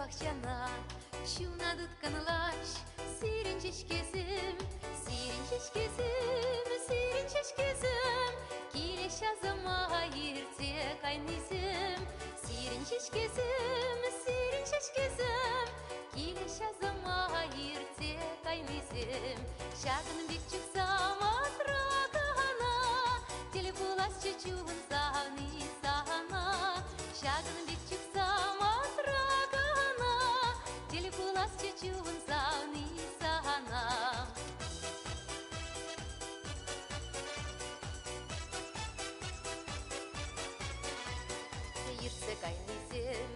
бақшана, шуна дұтканылаш, сирен шешкезім, келе шазыма ерте қайнезім, сирен шешкезім, келе шазыма ерте қайнезім, шағын бек жүксам атырағана, теле болас чечуын сағыны сағана, шағын бек жүксам атырағана, теле болас чечуын сағыны сағана. Ирсе кайнезем,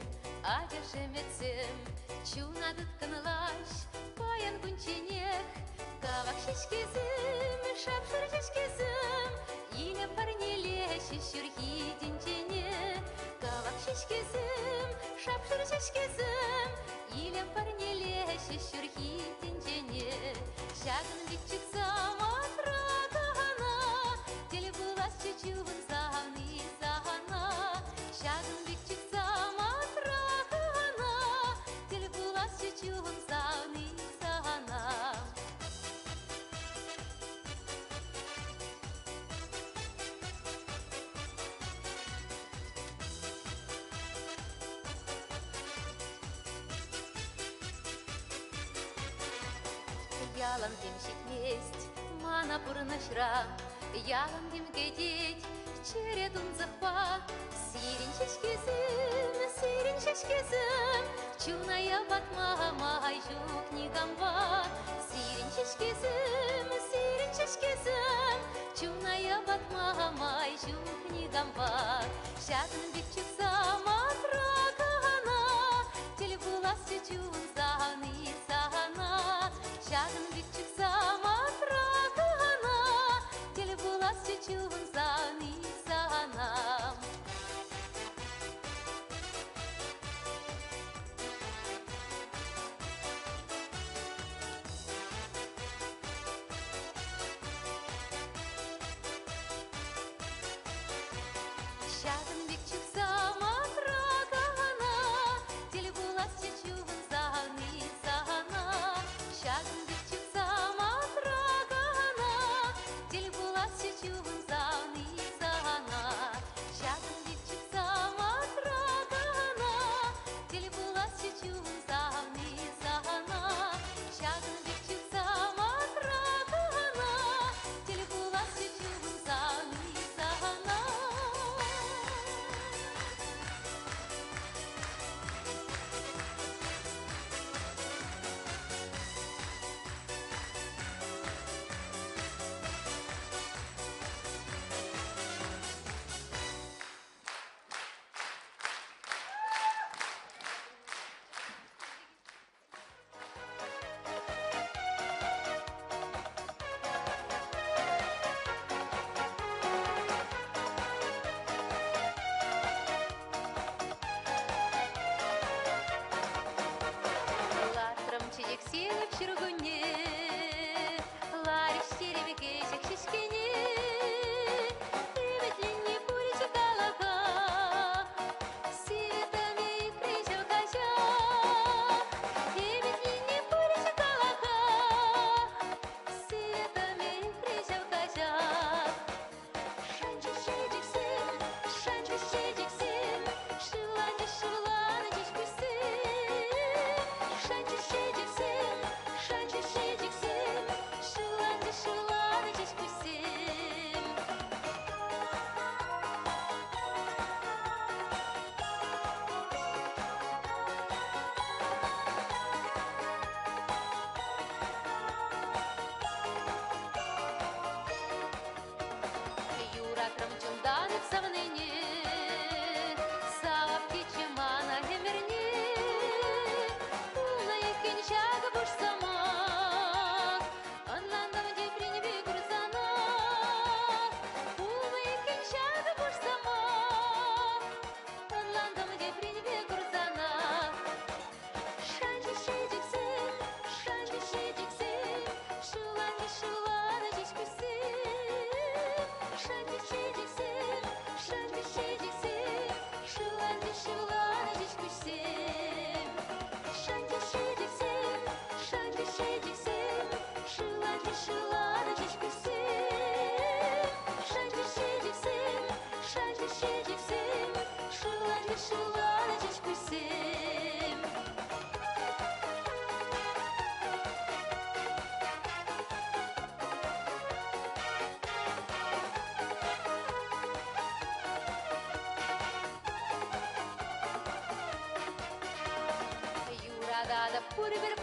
адяшем етсем, чуна дытканылаш, паян күнченек, кавак шешкезем, шапшыр шешкезем, иле парнеле шешүрхи динчене, кавак шешкезем, шапшыр шешкезем, иле парнеле шешүрхи динчене, шагын битчик саматрагана, теле булас чечуын сағыны сағана, шағын бекчик саматрағана, теле булас чечуын сағыны сағана. Ялам демшик месть, мана пурнышра, ялам дем гедеть, чередун захпа, сирен шешкезім, чуная батма май жук нигамба, сирен шешкезім, чуная батма май жук нигамба, шағын бекчик саматрагана, теле булас чечуын сағыны сағана, шағын бекчик саматрагана, теле булас чечуын сағыны сағана. Шағын бекчик саматрагана, теле булас чечуын сағыны puri bir